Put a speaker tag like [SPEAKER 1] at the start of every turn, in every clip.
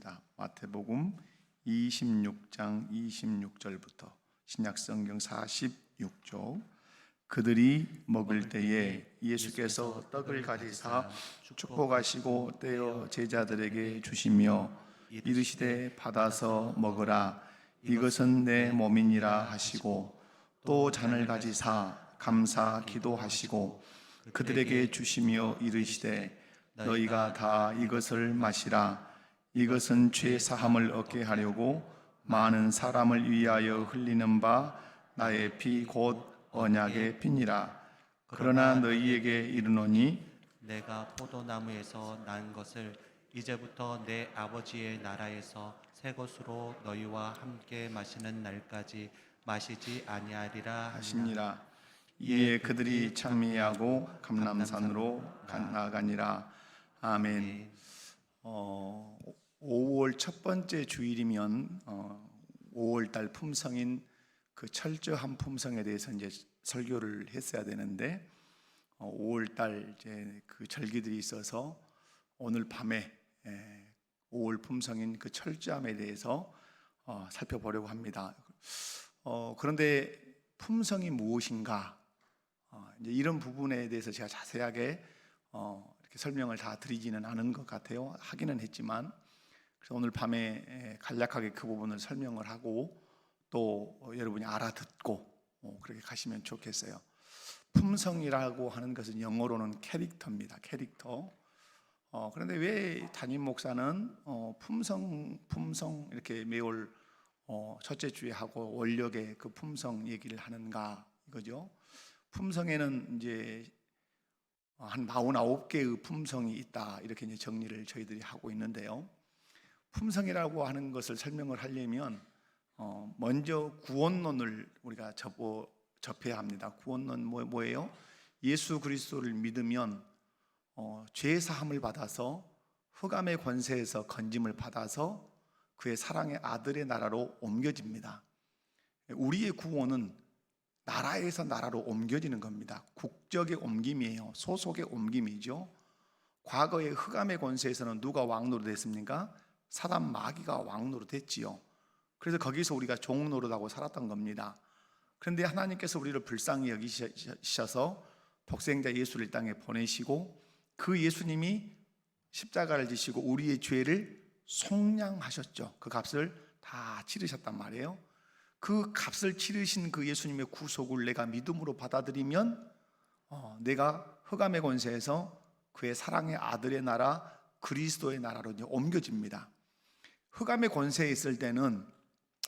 [SPEAKER 1] 하겠습니다. 마태복음 26장 26절부터 신약성경 46쪽. 그들이 먹을 때에 예수께서 떡을 가지사 축복하시고 떼어 제자들에게 주시며 이르시되 받아서 먹으라, 이것은 내 몸이니라 하시고, 또 잔을 가지사 감사 기도하시고 그들에게 주시며 이르시되 너희가 다 이것을 마시라, 이것은 죄 사함을 얻게 하려고 많은 사람을 위하여 흘리는 바 나의 피 곧 언약의 피니라. 그러나 너희에게 이르노니
[SPEAKER 2] 내가 포도나무에서 난 것을 이제부터 내 아버지의 나라에서 새 것으로 너희와 함께 마시는 날까지 마시지 아니하리라
[SPEAKER 1] 하시니라. 이에 그들이 찬미하고 감람산으로 나아가니라. 아멘. 5월 첫 번째 주일이면 5월달 품성인 그 철저한 품성에 대해서 이제 설교를 했어야 되는데 5월달 이제 그 절기들이 있어서 오늘 밤에 5월 품성인 그 철저함에 대해서 살펴보려고 합니다. 그런데 품성이 무엇인가? 이제 이런 부분에 대해서 제가 자세하게 이렇게 설명을 다 드리지는 않은 것 같아요. 하기는 했지만, 그래서 오늘 밤에 간략하게 그 부분을 설명을 하고 또 여러분이 알아듣고 그렇게 가시면 좋겠어요. 품성이라고 하는 것은 영어로는 캐릭터입니다. 캐릭터. 그런데 왜 담임 목사는 품성 이렇게 매월 첫째 주에 하고 원력의 그 품성 얘기를 하는가 이거죠. 품성에는 이제 한 49개의 품성이 있다, 이렇게 이제 정리를 저희들이 하고 있는데요. 품성이라고 하는 것을 설명을 하려면 먼저 구원론을 우리가 접해야 합니다. 구원론 뭐예요? 예수 그리스도를 믿으면 죄 사함을 받아서 흑암의 권세에서 건짐을 받아서 그의 사랑의 아들의 나라로 옮겨집니다. 우리의 구원은 나라에서 나라로 옮겨지는 겁니다. 국적의 옮김이에요. 소속의 옮김이죠. 과거의 흑암의 권세에서는 누가 왕노로 됐습니까? 사단 마귀가 왕노로 됐지요. 그래서 거기서 우리가 종노릇하고 살았던 겁니다. 그런데 하나님께서 우리를 불쌍히 여기셔서 독생자 예수를 이 땅에 보내시고 그 예수님이 십자가를 지시고 우리의 죄를 속량하셨죠. 그 값을 다 치르셨단 말이에요. 그 값을 치르신 그 예수님의 구속을 내가 믿음으로 받아들이면 내가 흑암의 권세에서 그의 사랑의 아들의 나라 그리스도의 나라로 이제 옮겨집니다. 흑암의 권세에 있을 때는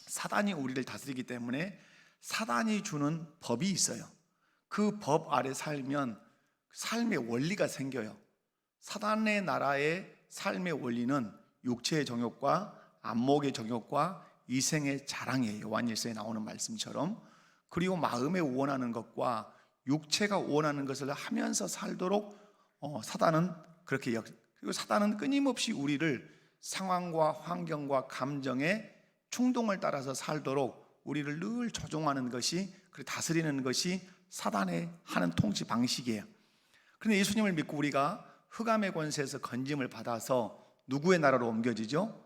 [SPEAKER 1] 사단이 우리를 다스리기 때문에 사단이 주는 법이 있어요. 그 법 아래 살면 삶의 원리가 생겨요. 사단의 나라의 삶의 원리는 육체의 정욕과 안목의 정욕과 이생의 자랑이에요. 요한일서에 나오는 말씀처럼. 그리고 마음에 원하는 것과 육체가 원하는 것을 하면서 살도록 사단은 그렇게 그리고 사단은 끊임없이 우리를 상황과 환경과 감정의 충동을 따라서 살도록 우리를 늘 조종하는 것이, 그리고 다스리는 것이 사단의 하는 통치 방식이에요. 그런데 예수님을 믿고 우리가 흑암의 권세에서 건짐을 받아서 누구의 나라로 옮겨지죠?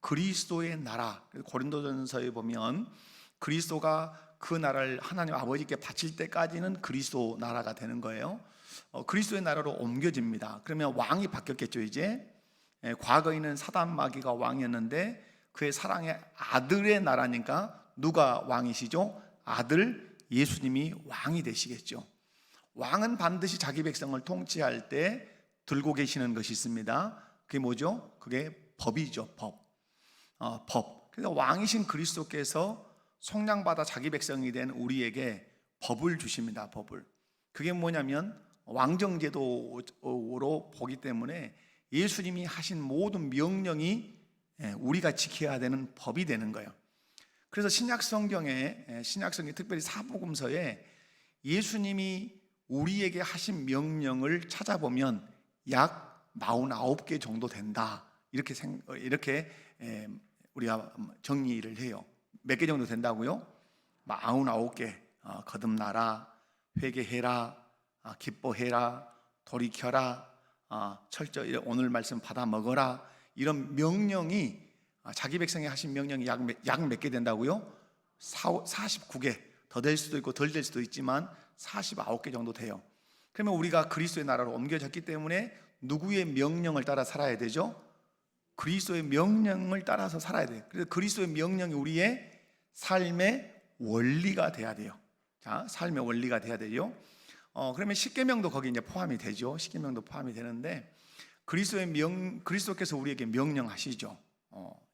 [SPEAKER 1] 그리스도의 나라. 고린도전서에 보면 그리스도가 그 나라를 하나님 아버지께 바칠 때까지는 그리스도 나라가 되는 거예요. 그리스도의 나라로 옮겨집니다. 그러면 왕이 바뀌었겠죠. 이제 과거에는 사단 마귀가 왕이었는데 그의 사랑의 아들의 나라니까 누가 왕이시죠? 아들 예수님이 왕이 되시겠죠. 왕은 반드시 자기 백성을 통치할 때 들고 계시는 것이 있습니다. 그게 뭐죠? 그게 법이죠. 법. 그래서 왕이신 그리스도께서 속량받아 자기 백성이 된 우리에게 법을 주십니다. 법을. 그게 뭐냐면 왕정제도로 보기 때문에 예수님이 하신 모든 명령이 우리가 지켜야 되는 법이 되는 거예요. 그래서 신약성경에 특별히 사복음서에 예수님이 우리에게 하신 명령을 찾아보면 약 49개 정도 된다, 이렇게 우리가 정리를 해요. 몇 개 정도 된다고요? 49개. 거듭나라, 회개해라, 기뻐해라, 돌이켜라, 철저히 오늘 말씀 받아 먹어라, 이런 명령이 자기 백성에 하신 명령이 약 몇 개 된다고요? 49개. 더 될 수도 있고 덜 될 수도 있지만 49개 정도 돼요. 그러면 우리가 그리스도의 나라로 옮겨졌기 때문에 누구의 명령을 따라 살아야 되죠? 그리스도의 명령을 따라서 살아야 돼요. 그래서 그리스도의 명령이 우리의 삶의 원리가 돼야 돼요. 자, 삶의 원리가 돼야 되죠. 그러면 십계명도 거기 이제 포함이 되죠. 십계명도 포함이 되는데 그리스도께서 우리에게 명령하시죠.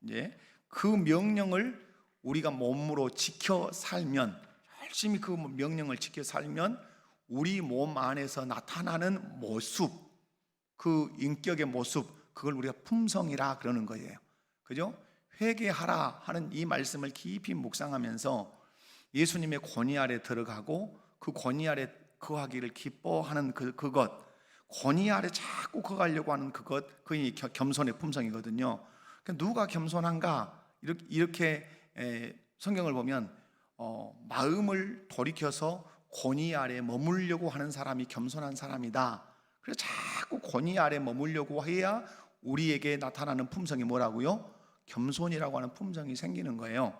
[SPEAKER 1] 이제 그 명령을 우리가 몸으로 지켜 살면, 열심히 그 명령을 지켜 살면 우리 몸 안에서 나타나는 모습, 그 인격의 모습, 그걸 우리가 품성이라 그러는 거예요. 그죠? 회개하라 하는 이 말씀을 깊이 묵상하면서 예수님의 권위 아래 들어가고 그 권위 아래 거하기를 기뻐하는 그것, 권위 아래 자꾸 거하려고 하는 그것, 그게 겸손의 품성이거든요. 그러니까 누가 겸손한가? 이렇게 성경을 보면 마음을 돌이켜서 권위 아래 머물려고 하는 사람이 겸손한 사람이다. 그래서 자꾸 권위 아래 머물려고 해야 우리에게 나타나는 품성이 뭐라고요? 겸손이라고 하는 품성이 생기는 거예요.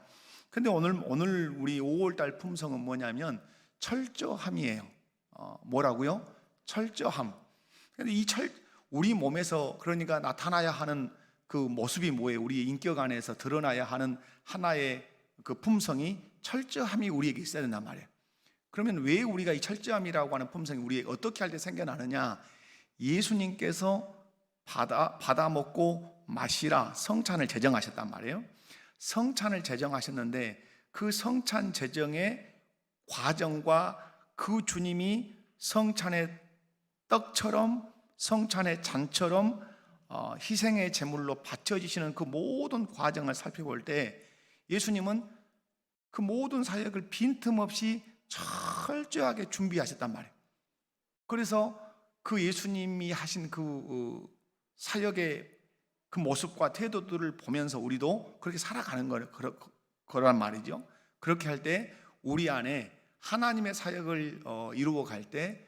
[SPEAKER 1] 근데 오늘 우리 5월달 품성은 뭐냐면 철저함이에요. 뭐라고요? 철저함. 근데 우리 몸에서 그러니까 나타나야 하는 그 모습이 뭐예요? 우리의 인격 안에서 드러나야 하는 하나의 그 품성이 철저함이 우리에게 있어야 된단 말이에요. 그러면 왜 우리가 이 철저함이라고 하는 품성이 우리에게 어떻게 할 때 생겨나느냐? 예수님께서 받아 먹고 마시라 성찬을 제정하셨단 말이에요. 성찬을 제정하셨는데 그 성찬 제정의 과정과 그 주님이 성찬의 떡처럼 성찬의 잔처럼 희생의 제물로 바쳐지시는 그 모든 과정을 살펴볼 때 예수님은 그 모든 사역을 빈틈없이 철저하게 준비하셨단 말이에요. 그래서 그 예수님이 하신 그 사역의 그 모습과 태도들을 보면서 우리도 그렇게 살아가는 거란 말이죠. 그렇게 할 때 우리 안에 하나님의 사역을 이루어 갈 때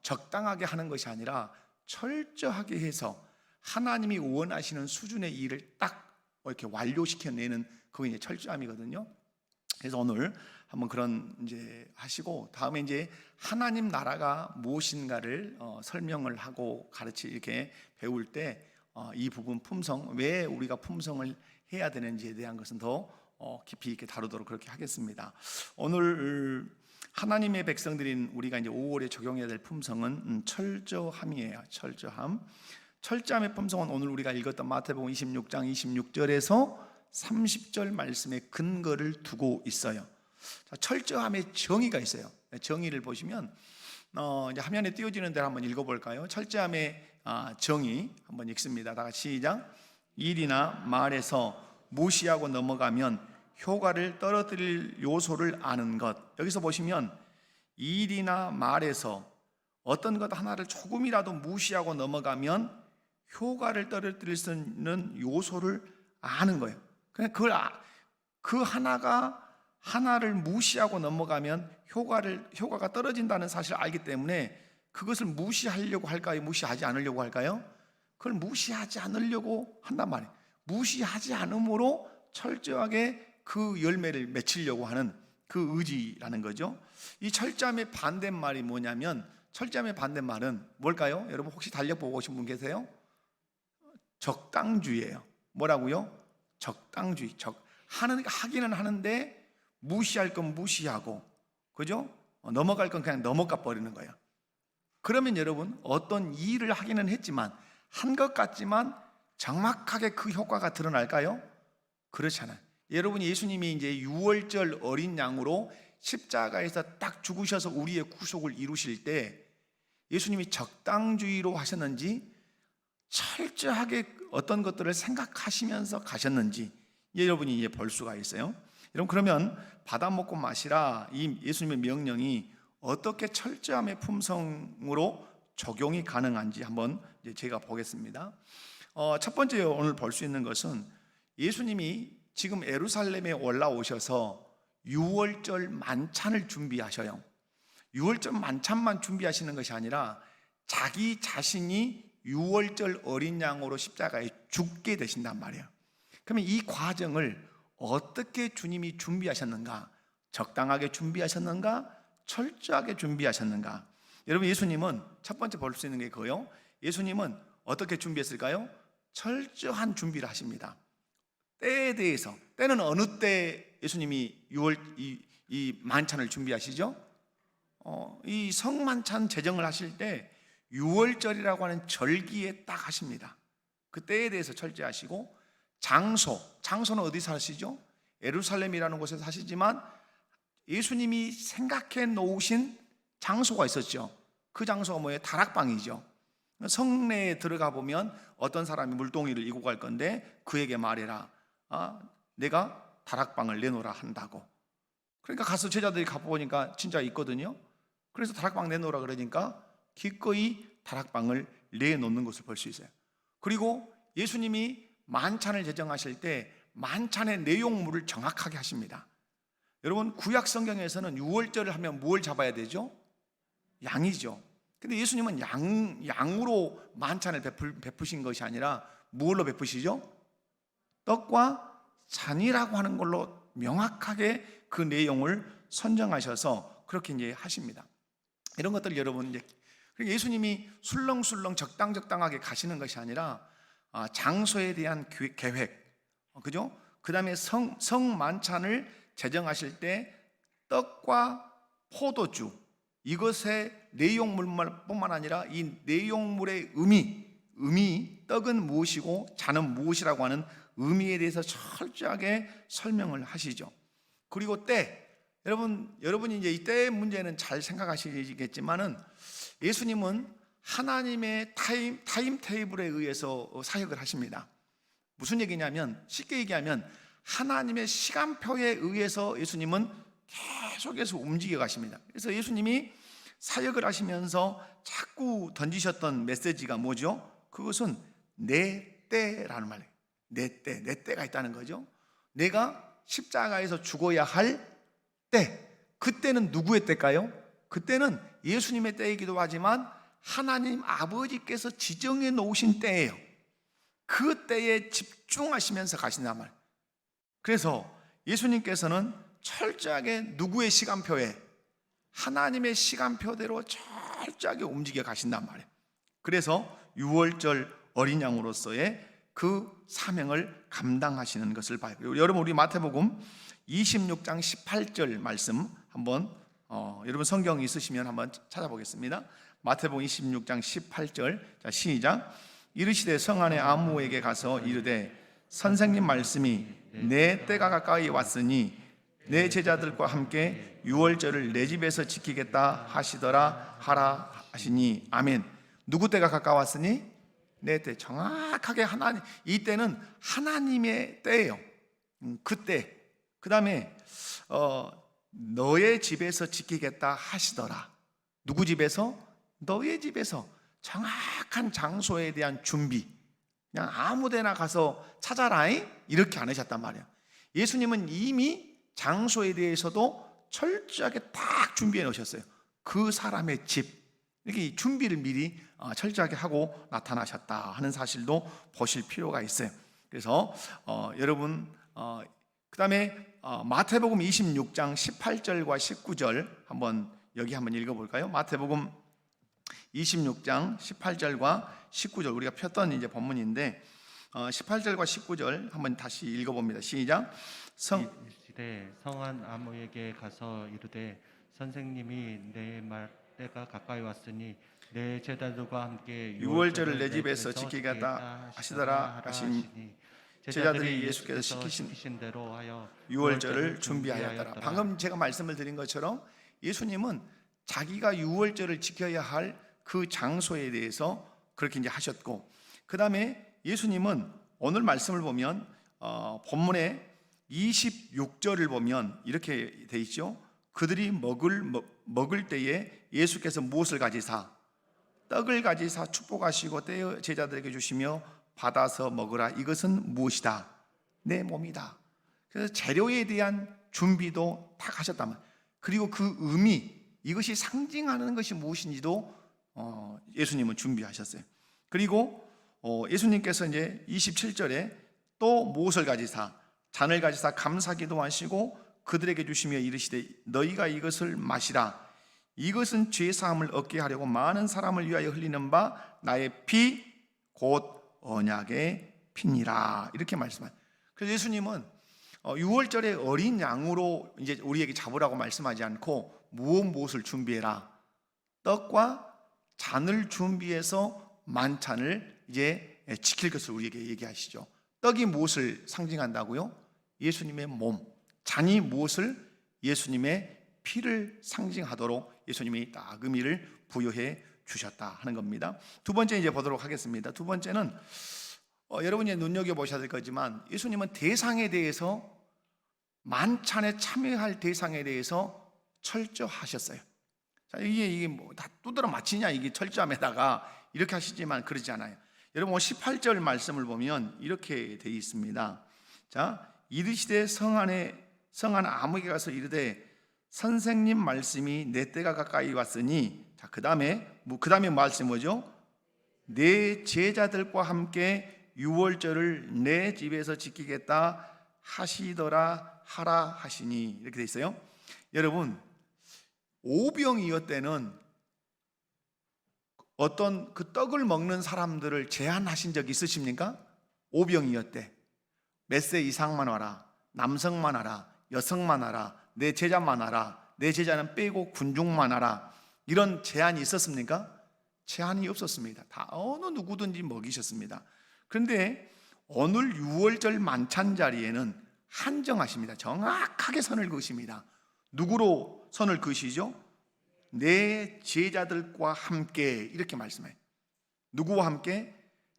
[SPEAKER 1] 적당하게 하는 것이 아니라 철저하게 해서 하나님이 원하시는 수준의 일을 딱 이렇게 완료시켜내는 그게 이제 철저함이거든요. 그래서 오늘 한번 그런 이제 하시고 다음에 이제 하나님 나라가 무엇인가를 설명을 하고 이렇게 배울 때 이 부분 품성, 왜 우리가 품성을 해야 되는지에 대한 것은 더 깊이 있게 다루도록 그렇게 하겠습니다. 오늘 하나님의 백성들인 우리가 이제 5월에 적용해야 될 품성은 철저함이에요. 철저함의 품성은 오늘 우리가 읽었던 마태복음 26장 26절에서 30절 말씀의 근거를 두고 있어요. 자, 철저함의 정의가 있어요. 정의를 보시면 이제 화면에 띄워지는 대로 한번 읽어볼까요? 철저함의 정의 한번 읽습니다. 다 같이 시작. 일이나 말에서 무시하고 넘어가면 효과를 떨어뜨릴 요소를 아는 것. 여기서 보시면 일이나 말에서 어떤 것 하나를 조금이라도 무시하고 넘어가면 효과를 떨어뜨릴 수 있는 요소를 아는 거예요. 그냥 그 하나를 무시하고 넘어가면 효과가 떨어진다는 사실을 알기 때문에 그것을 무시하려고 할까요? 무시하지 않으려고 할까요? 그걸 무시하지 않으려고 한단 말이에요. 무시하지 않음으로 철저하게 그 열매를 맺히려고 하는 그 의지라는 거죠. 이 철저함의 반대말이 뭐냐면 철저함의 반대말은 뭘까요? 여러분 혹시 달력 보고 오신 분 계세요? 적당주의예요. 뭐라고요? 적당주의. 하기는 하는데 무시할 건 무시하고, 그죠? 넘어갈 건 그냥 넘어가 버리는 거예요. 그러면 여러분 어떤 일을 하기는 했지만 한 것 같지만 정확하게 그 효과가 드러날까요? 그렇잖아요. 여러분이 예수님이 이제 유월절 어린 양으로 십자가에서 딱 죽으셔서 우리의 구속을 이루실 때 예수님이 적당주의로 하셨는지 철저하게 어떤 것들을 생각하시면서 가셨는지 여러분이 이제 볼 수가 있어요. 여러분 그러면 받아 먹고 마시라 이 예수님의 명령이 어떻게 철저함의 품성으로 적용이 가능한지 한번 이제 제가 보겠습니다. 첫 번째 오늘 볼 수 있는 것은 예수님이 지금 예루살렘에 올라오셔서 유월절 만찬을 준비하셔요. 유월절 만찬만 준비하시는 것이 아니라 자기 자신이 유월절 어린 양으로 십자가에 죽게 되신단 말이에요. 그러면 이 과정을 어떻게 주님이 준비하셨는가? 적당하게 준비하셨는가? 철저하게 준비하셨는가? 여러분, 예수님은 첫 번째 볼 수 있는 게 그거요. 예수님은 어떻게 준비했을까요? 철저한 준비를 하십니다. 때에 대해서, 때는 어느 때 예수님이 이 만찬을 준비하시죠? 이 성만찬 제정을 하실 때 6월절이라고 하는 절기에 딱 하십니다. 그 때에 대해서 철저하시고, 장소는 어디서 하시죠? 예루살렘이라는 곳에서 하시지만 예수님이 생각해 놓으신 장소가 있었죠. 그 장소가 뭐예요? 다락방이죠. 성내에 들어가 보면 어떤 사람이 물동이를 이고 갈 건데 그에게 말해라. 내가 다락방을 내놓으라 한다고. 그러니까 가서 제자들이 가보니까 진짜 있거든요. 그래서 다락방 내놓으라 그러니까 기꺼이 다락방을 내놓는 것을 볼 수 있어요. 그리고 예수님이 만찬을 제정하실 때 만찬의 내용물을 정확하게 하십니다. 여러분, 구약 성경에서는 6월절을 하면 무엇을 잡아야 되죠? 양이죠. 근데 예수님은 양으로 만찬을 베푸신 것이 아니라 무엇로 베푸시죠? 떡과 잔이라고 하는 걸로 명확하게 그 내용을 선정하셔서 그렇게 이제 하십니다. 이런 것들 여러분, 이제 예수님이 술렁술렁 적당하게 가시는 것이 아니라 장소에 대한 계획, 그죠? 그 다음에 성만찬을 제정하실 때 떡과 포도주, 이것의 내용물뿐만 아니라 이 내용물의 의미, 떡은 무엇이고 잔은 무엇이라고 하는 의미에 대해서 철저하게 설명을 하시죠. 그리고 때, 여러분이 이제 이 때의 문제는 잘 생각하시겠지만은 예수님은 하나님의 타임 테이블에 의해서 사역을 하십니다. 무슨 얘기냐면, 쉽게 얘기하면 하나님의 시간표에 의해서 예수님은 계속해서 움직여 가십니다. 그래서 예수님이 사역을 하시면서 자꾸 던지셨던 메시지가 뭐죠? 그것은 내 때라는 말이에요. 내 때가 있다는 거죠. 내가 십자가에서 죽어야 할 때, 그때는 누구의 때일까요? 그때는 예수님의 때이기도 하지만 하나님 아버지께서 지정해 놓으신 때예요. 그 때에 집중하시면서 가신단 말이에요. 그래서 예수님께서는 철저하게 누구의 시간표에? 하나님의 시간표대로 철저하게 움직여 가신단 말이에요. 그래서 6월절 어린 양으로서의 그 사명을 감당하시는 것을 봐요. 여러분, 우리 마태복음 26장 18절 말씀 한번 여러분 성경 있으시면 한번 찾아보겠습니다. 마태복음 26장 18절. 자, 시작. 이르시되 성 안에 아무에게 가서 이르되 선생님 말씀이 내 때가 가까이 왔으니 내 제자들과 함께 6월절을 내 집에서 지키겠다 하시더라 하라 하시니. 아멘. 누구 때가 가까웠으니? 내 때. 정확하게 하나님, 이 때는 하나님의 때예요. 그때. 그 다음에 너의 집에서 지키겠다 하시더라. 누구 집에서? 너의 집에서. 정확한 장소에 대한 준비. 그냥 아무데나 가서 찾아라 이렇게 안 하셨단 말이에요. 예수님은 이미 장소에 대해서도 철저하게 딱 준비해 놓으셨어요. 그 사람의 집, 이렇게 준비를 미리 철저하게 하고 나타나셨다 하는 사실도 보실 필요가 있어요. 그래서 여러분, 그 다음에 마태복음 26장 18절과 19절 한번 읽어볼까요? 마태복음 26장 18절과 19절, 우리가 폈던 이제 본문인데 18절과 19절 한번 다시 읽어봅니다. 시작.
[SPEAKER 2] 성 한 아무에게 가서 이르되 선생님이 내 말 때가 가까이 왔으니 내 제자들과 함께
[SPEAKER 1] 6월절을 내 집에서 지키겠다 하시더라 하시니. 제자들이 예수께서 시키신
[SPEAKER 2] 대로 하여
[SPEAKER 1] 6월절을 준비하였더라. 방금 제가 말씀을 드린 것처럼 예수님은 자기가 6월절을 지켜야 할 그 장소에 대해서 그렇게 이제 하셨고, 그 다음에 예수님은 오늘 말씀을 보면 본문에 26절을 보면 이렇게 돼 있죠. 그들이 먹을 때에 예수께서 무엇을 가지사? 떡을 가지사 축복하시고 떼어 제자들에게 주시며 받아서 먹으라. 이것은 무엇이다? 내 몸이다. 그래서 재료에 대한 준비도 다 하셨단 말이에요. 그리고 그 의미, 이것이 상징하는 것이 무엇인지도 예수님은 준비하셨어요. 그리고 예수님께서 이제 27절에 또 못을 가지사 잔을 가지사 감사기도 하시고 그들에게 주시며 이르시되 너희가 이것을 마시라. 이것은 죄 사함을 얻게 하려고 많은 사람을 위하여 흘리는 바 나의 피 곧 언약의 피니라. 이렇게 말씀하세요. 그래서 예수님은 6월절에 어린 양으로 이제 우리에게 잡으라고 말씀하지 않고 무엇을 준비해라. 떡과 잔을 준비해서 만찬을 이제 지킬 것을 우리에게 얘기하시죠. 떡이 무엇을 상징한다고요? 예수님의 몸. 잔이 무엇을? 예수님의 피를 상징하도록 예수님이 딱 의미를 부여해 주셨다 하는 겁니다. 두 번째 이제 보도록 하겠습니다. 두 번째는 여러분이 눈여겨보셔야 될 거지만 예수님은 대상에 대해서 만찬에 참여할 대상에 대해서 철저하셨어요. 자, 이게 뭐 다 두드러 맞히냐 이게 철저함에다가 이렇게 하시지만 그러지 않아요. 여러분 18절 말씀을 보면 이렇게 되어 있습니다. 자, 이르시되 성안 아무에게 가서 이르되 선생님 말씀이 내 때가 가까이 왔으니 자, 그 다음에 말씀이 뭐죠? 내 제자들과 함께 유월절을 내 집에서 지키겠다 하시더라 하라 하시니 이렇게 돼 있어요. 여러분 오병이어 때는 어떤 그 떡을 먹는 사람들을 제한하신 적 있으십니까? 오병이어 때 몇 세 이상만 와라, 남성만 와라, 여성만 와라, 내 제자만 와라, 내 제자는 빼고 군중만 와라, 이런 제한이 있었습니까? 제한이 없었습니다. 다 어느 누구든지 먹이셨습니다. 그런데 오늘 6월절 만찬 자리에는 한정하십니다. 정확하게 선을 그으십니다. 누구로 선을 그으시죠? 내 제자들과 함께 이렇게 말씀해요. 누구와 함께?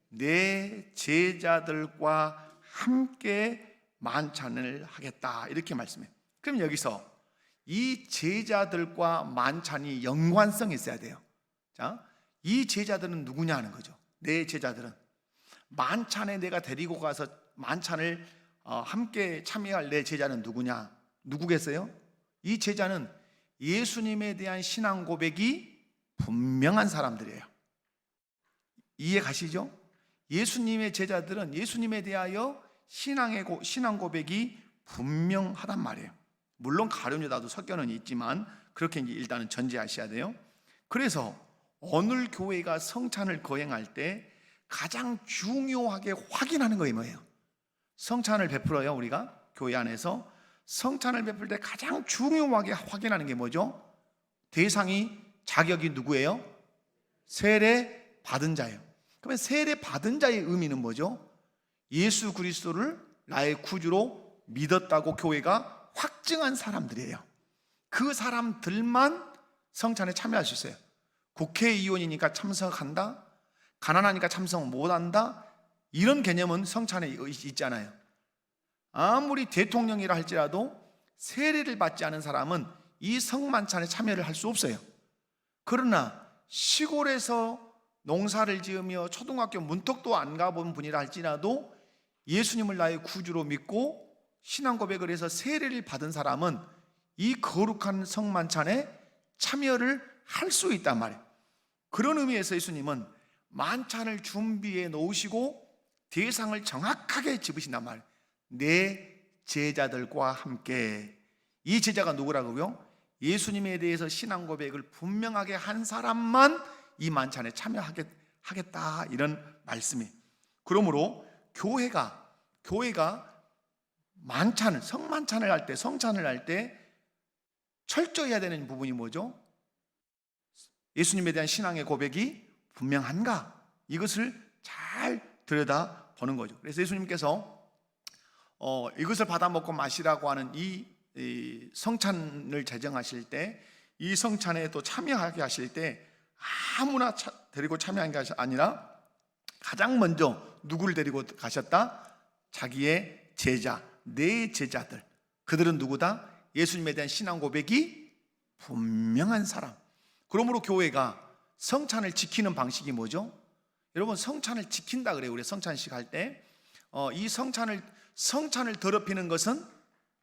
[SPEAKER 1] 내 제자들과 함께 만찬을 하겠다 이렇게 말씀해요. 그럼 여기서 이 제자들과 만찬이 연관성이 있어야 돼요. 자, 이 제자들은 누구냐 하는 거죠. 내 제자들은 만찬에 내가 데리고 가서 만찬을 함께 참여할 내 제자는 누구냐? 누구겠어요? 이 제자는 예수님에 대한 신앙 고백이 분명한 사람들이에요. 이해 가시죠? 예수님의 제자들은 예수님에 대하여 신앙 고백이 분명하단 말이에요. 물론 가룟유다도 섞여는 있지만 그렇게 이제 일단은 전제하셔야 돼요. 그래서 오늘 교회가 성찬을 거행할 때 가장 중요하게 확인하는 거예요. 뭐예요? 성찬을 베풀어요. 우리가 교회 안에서 성찬을 베풀 때 가장 중요하게 확인하는 게 뭐죠? 대상이 자격이 누구예요? 세례 받은 자예요. 그러면 세례 받은 자의 의미는 뭐죠? 예수 그리스도를 나의 구주로 믿었다고 교회가 확증한 사람들이에요. 그 사람들만 성찬에 참여할 수 있어요. 국회의원이니까 참석한다, 가난하니까 참석 못한다, 이런 개념은 성찬에 있잖아요. 아무리 대통령이라 할지라도 세례를 받지 않은 사람은 이 성만찬에 참여를 할 수 없어요. 그러나 시골에서 농사를 지으며 초등학교 문턱도 안 가본 분이라 할지라도 예수님을 나의 구주로 믿고 신앙 고백을 해서 세례를 받은 사람은 이 거룩한 성만찬에 참여를 할 수 있단 말이에요. 그런 의미에서 예수님은 만찬을 준비해 놓으시고 대상을 정확하게 집으신단 말이에요. 내 제자들과 함께. 이 제자가 누구라고요? 예수님에 대해서 신앙 고백을 분명하게 한 사람만 이 만찬에 참여하겠다 이런 말씀이에요. 그러므로 교회가 성만찬을 할 때, 성찬을 할 때 철저해야 되는 부분이 뭐죠? 예수님에 대한 신앙의 고백이 분명한가? 이것을 잘 들여다보는 거죠. 그래서 예수님께서 이것을 받아 먹고 마시라고 하는 이 성찬을 제정하실 때, 이 성찬에 또 참여하게 하실 때 아무나 데리고 참여한 게 아니라 가장 먼저 누구를 데리고 가셨다? 자기의 제자, 내 제자들. 그들은 누구다? 예수님에 대한 신앙 고백이 분명한 사람. 그러므로 교회가 성찬을 지키는 방식이 뭐죠? 여러분 성찬을 지킨다 그래요. 우리 성찬식 할 때 이 성찬을 더럽히는 것은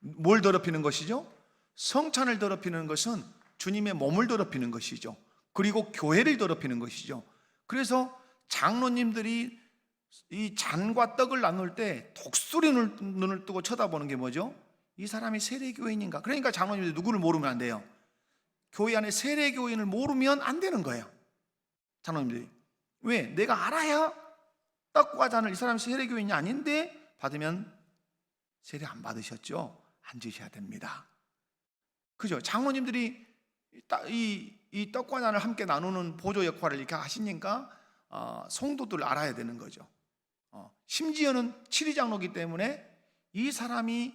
[SPEAKER 1] 뭘 더럽히는 것이죠? 성찬을 더럽히는 것은 주님의 몸을 더럽히는 것이죠. 그리고 교회를 더럽히는 것이죠. 그래서 장로님들이 이 잔과 떡을 나눌 때 독수리 눈을 뜨고 쳐다보는 게 뭐죠? 이 사람이 세례교인인가? 그러니까 장로님들이 누구를 모르면 안 돼요. 교회 안에 세례교인을 모르면 안 되는 거예요. 장로님들이. 왜? 내가 알아야 떡과 잔을 이 사람이 세례교인이 아닌데 받으면 세례 안 받으셨죠? 앉으셔야 됩니다. 그죠? 장로님들이 이 떡과 잔을 함께 나누는 보조 역할을 이렇게 하시니까 성도들 알아야 되는 거죠. 심지어는 7위 장로이기 때문에 이 사람이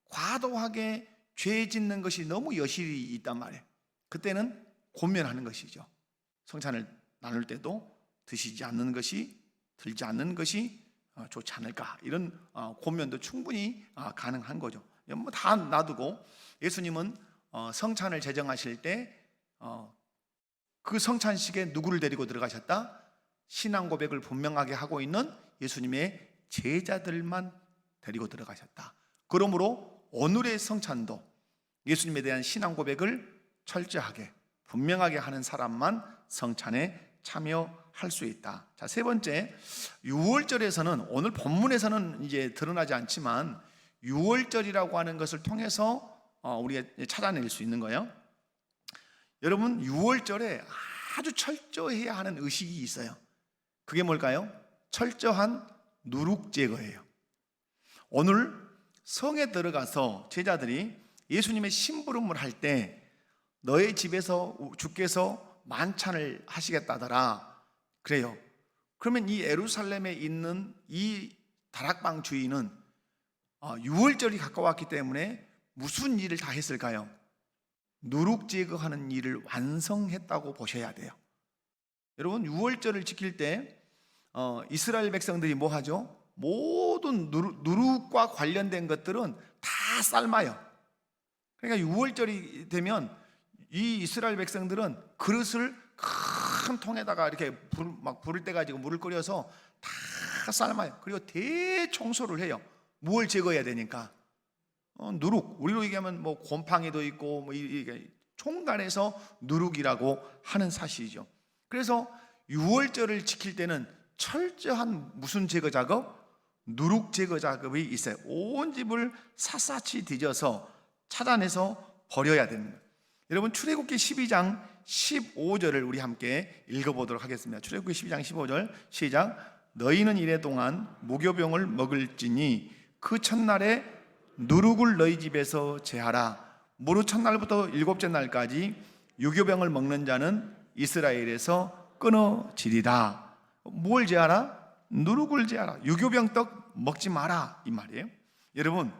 [SPEAKER 1] 과도하게 죄 짓는 것이 너무 여실히 있단 말이에요. 그때는 권면하는 것이죠. 성찬을 나눌 때도 드시지 않는 것이, 들지 않는 것이 좋지 않을까, 이런 권면도 충분히 가능한 거죠. 뭐 다 놔두고 예수님은 성찬을 제정하실 때 그 성찬식에 누구를 데리고 들어가셨다? 신앙 고백을 분명하게 하고 있는 예수님의 제자들만 데리고 들어가셨다. 그러므로 오늘의 성찬도 예수님에 대한 신앙 고백을 철저하게 분명하게 하는 사람만 성찬에 참여할 수 있다. 자, 세 번째, 유월절에서는, 오늘 본문에서는 이제 드러나지 않지만 유월절이라고 하는 것을 통해서 우리가 찾아낼 수 있는 거예요. 여러분, 유월절에 아주 철저해야 하는 의식이 있어요. 그게 뭘까요? 철저한 누룩 제거예요. 오늘 성에 들어가서 제자들이 예수님의 심부름을 할 때 너의 집에서 주께서 만찬을 하시겠다더라 그래요. 그러면 이 예루살렘에 있는 이 다락방 주인은 유월절이 가까웠기 때문에 무슨 일을 다 했을까요? 누룩 제거하는 일을 완성했다고 보셔야 돼요. 여러분, 유월절을 지킬 때 이스라엘 백성들이 뭐 하죠? 모든 누룩과 관련된 것들은 다 삶아요. 그러니까 유월절이 되면 이 이스라엘 백성들은 그릇을 큰 통에다가 이렇게 불을 때 가지고 물을 끓여서 다 삶아요. 그리고 대청소를 해요. 무엇을 제거해야 되니까? 누룩. 우리로 얘기하면 뭐 곰팡이도 있고 뭐 이게 총괄해서 누룩이라고 하는 사실이죠. 그래서 유월절을 지킬 때는 철저한 무슨 제거 작업? 누룩 제거 작업이 있어요. 온 집을 샅샅이 뒤져서 찾아내서 버려야 됩니다. 여러분, 출애굽기 12장 15절을 우리 함께 읽어보도록 하겠습니다. 출애굽기 12장 15절 시작. 너희는 이래 동안 무교병을 먹을지니 그 첫날에 누룩을 너희 집에서 제하라. 무릇 첫날부터 일곱째 날까지 유교병을 먹는 자는 이스라엘에서 끊어지리라. 뭘 제하라? 누룩을 제하라. 유교병 떡 먹지 마라, 이 말이에요. 여러분,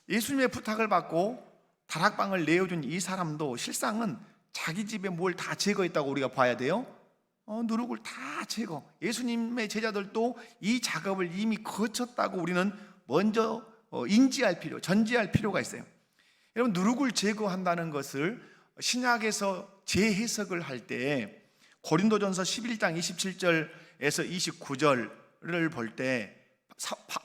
[SPEAKER 1] 예수님의 부탁을 받고 다락방을 내어준 이 사람도 실상은 자기 집에 뭘 다 제거했다고 우리가 봐야 돼요. 누룩을 다 제거. 예수님의 제자들도 이 작업을 이미 거쳤다고 우리는 먼저 전제할 필요가 있어요. 여러분, 누룩을 제거한다는 것을 신약에서 재해석을 할 때 고린도전서 11장 27절에서 29절을 볼 때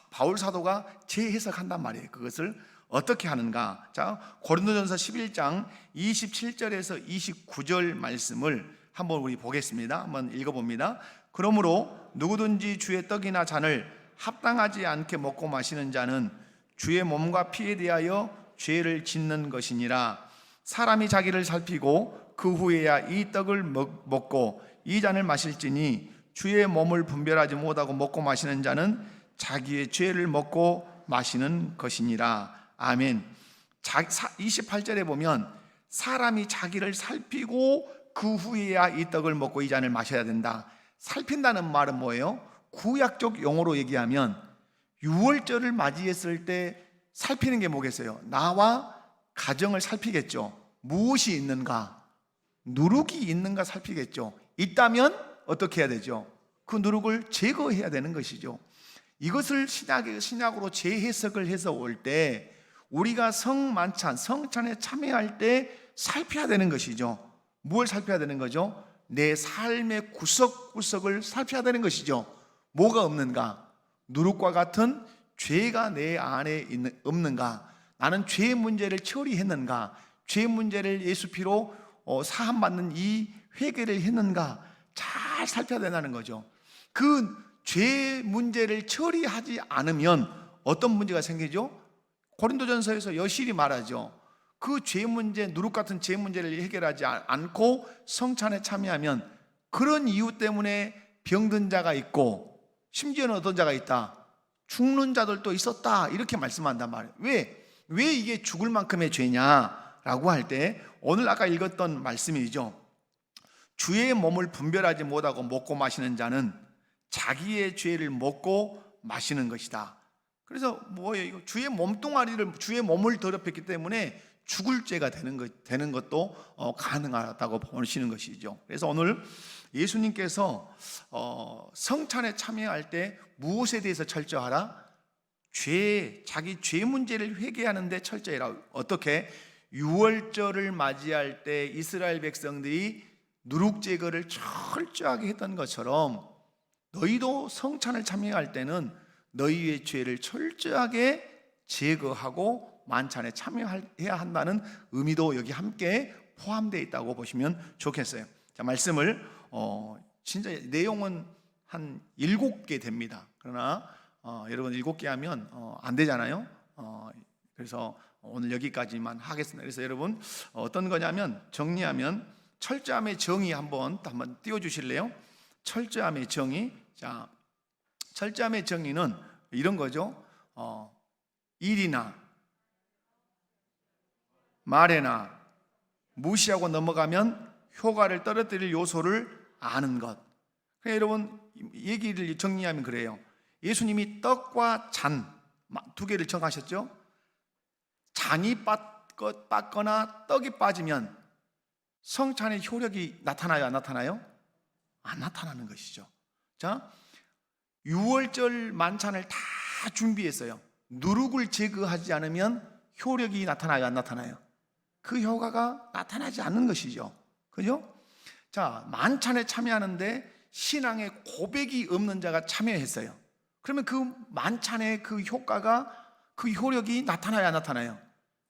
[SPEAKER 1] 바울 사도가 재해석한단 말이에요. 그것을 어떻게 하는가? 자, 고린도전서 11장 27절에서 29절 말씀을 한번 우리 보겠습니다. 한번 읽어봅니다. 그러므로 누구든지 주의 떡이나 잔을 합당하지 않게 먹고 마시는 자는 주의 몸과 피에 대하여 죄를 짓는 것이니라. 사람이 자기를 살피고 그 후에야 이 떡을 먹고 이 잔을 마실지니 주의 몸을 분별하지 못하고 먹고 마시는 자는 자기의 죄를 먹고 마시는 것이니라. 아멘. 28절에 보면 사람이 자기를 살피고 그 후에야 이 떡을 먹고 이 잔을 마셔야 된다. 살핀다는 말은 뭐예요? 구약적 용어로 얘기하면 유월절을 맞이했을 때 살피는 게 뭐겠어요? 나와 가정을 살피겠죠. 무엇이 있는가? 누룩이 있는가 살피겠죠. 있다면 어떻게 해야 되죠? 그 누룩을 제거해야 되는 것이죠. 이것을 신약으로 재해석을 해서 올 때 우리가 성찬에 참여할 때 살펴야 되는 것이죠. 무엇을 살펴야 되는 거죠? 내 삶의 구석구석을 살펴야 되는 것이죠. 뭐가 없는가? 누룩과 같은 죄가 내 안에 없는가? 나는 죄 문제를 처리했는가? 죄 문제를 예수 피로 사함받는 이 회개를 했는가? 잘 살펴야 된다는 거죠. 그 죄 문제를 처리하지 않으면 어떤 문제가 생기죠? 고린도전서에서 여실히 말하죠. 그 죄 문제, 누룩 같은 죄 문제를 해결하지 않고 성찬에 참여하면 그런 이유 때문에 병든 자가 있고 심지어는 어떤 자가 있다? 죽는 자들도 있었다. 이렇게 말씀한단 말이에요. 왜 이게 죽을 만큼의 죄냐라고 할 때 오늘 아까 읽었던 말씀이죠. 주의 몸을 분별하지 못하고 먹고 마시는 자는 자기의 죄를 먹고 마시는 것이다. 그래서 뭐예요? 이거 주의 몸뚱아리를, 주의 몸을 더럽혔기 때문에 죽을 죄가 되는 것도 가능하다고 보시는 것이죠. 그래서 오늘 예수님께서 성찬에 참여할 때 무엇에 대해서 철저하라? 자기 죄 문제를 회개하는데 철저해라. 어떻게? 유월절을 맞이할 때 이스라엘 백성들이 누룩 제거를 철저하게 했던 것처럼 너희도 성찬을 참여할 때는 너희의 죄를 철저하게 제거하고 만찬에 참여해야 한다는 의미도 여기 함께 포함되어 있다고 보시면 좋겠어요. 자, 말씀을 진짜 내용은 한 7개 됩니다. 그러나 여러분 7개 하면 안 되잖아요. 그래서 오늘 여기까지만 하겠습니다. 그래서 여러분 어떤 거냐면, 정리하면 철저함의 정의 한번 띄워주실래요? 철저함의 정의. 자, 철저함의 정의는 이런 거죠. 일이나 말에나 무시하고 넘어가면 효과를 떨어뜨릴 요소를 아는 것. 그러니까 여러분 얘기를 정리하면 그래요. 예수님이 떡과 잔 두 개를 정하셨죠. 잔이 빠거나 떡이 빠지면 성찬의 효력이 나타나요, 안 나타나요? 안 나타나는 것이죠. 자, 유월절 만찬을 다 준비했어요. 누룩을 제거하지 않으면 효력이 나타나요, 안 나타나요? 그 효과가 나타나지 않는 것이죠. 그죠? 자, 만찬에 참여하는데 신앙의 고백이 없는 자가 참여했어요. 그러면 그 만찬의 그 효과가, 그 효력이 나타나요, 안 나타나요?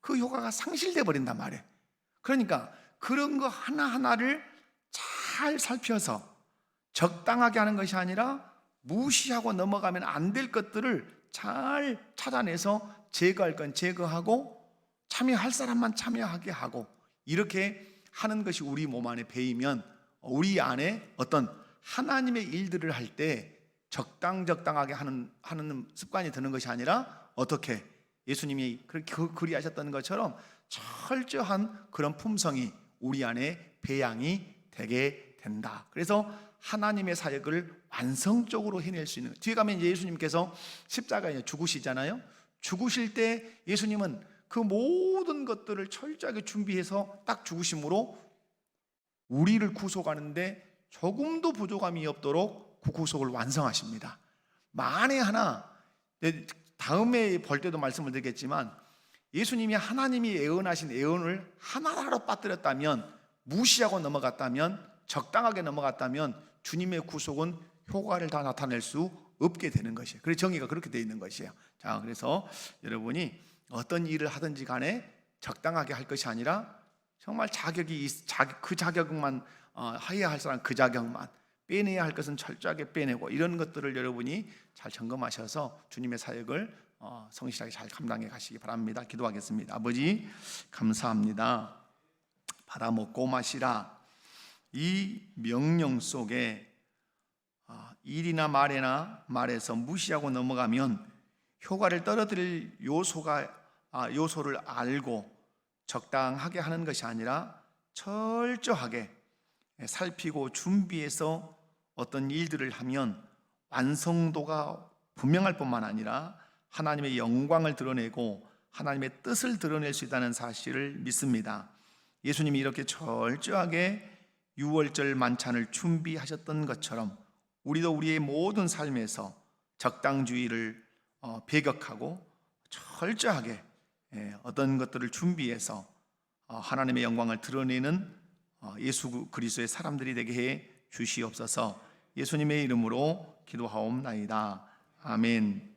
[SPEAKER 1] 그 효과가 상실돼 버린단 말이에요. 그러니까 그런 거 하나하나를 잘 살펴서 적당하게 하는 것이 아니라 무시하고 넘어가면 안 될 것들을 잘 찾아내서 제거할 건 제거하고 참여할 사람만 참여하게 하고, 이렇게 하는 것이 우리 몸 안에 배이면 우리 안에 어떤 하나님의 일들을 할 때 적당하게 하는 습관이 드는 것이 아니라 어떻게 예수님이 그렇게 그리하셨던 것처럼 철저한 그런 품성이 우리 안에 배양이 되게 된다. 그래서 하나님의 사역을 완성적으로 해낼 수 있는, 뒤에 가면 이제 예수님께서 십자가에 죽으시잖아요. 죽으실 때 예수님은 그 모든 것들을 철저하게 준비해서 딱 죽으심으로 우리를 구속하는데 조금도 부족함이 없도록 그 구속을 완성하십니다. 만에 하나, 다음에 볼 때도 말씀을 드리겠지만, 예수님이 하나님이 예언하신 예언을 하나하나 빠뜨렸다면, 무시하고 넘어갔다면, 적당하게 넘어갔다면 주님의 구속은 효과를 다 나타낼 수 없게 되는 것이에요. 그래서 정의가 그렇게 되어 있는 것이에요. 자, 그래서 여러분이 어떤 일을 하든지 간에 적당하게 할 것이 아니라 정말 그 자격만 해야 할 사람 그 자격만, 빼내야 할 것은 철저하게 빼내고, 이런 것들을 여러분이 잘 점검하셔서 주님의 사역을 성실하게 잘 감당해 가시기 바랍니다. 기도하겠습니다. 아버지, 감사합니다. 받아 먹고 마시라, 이 명령 속에 일이나 말에서 무시하고 넘어가면 효과를 떨어뜨릴 요소를 알고 적당하게 하는 것이 아니라 철저하게 살피고 준비해서 어떤 일들을 하면 완성도가 분명할 뿐만 아니라 하나님의 영광을 드러내고 하나님의 뜻을 드러낼 수 있다는 사실을 믿습니다. 예수님이 이렇게 철저하게 유월절 만찬을 준비하셨던 것처럼 우리도 우리의 모든 삶에서 적당주의를 배격하고 철저하게 어떤 것들을 준비해서 하나님의 영광을 드러내는 예수 그리스도의 사람들이 되게 해 주시옵소서. 예수님의 이름으로 기도하옵나이다. 아멘.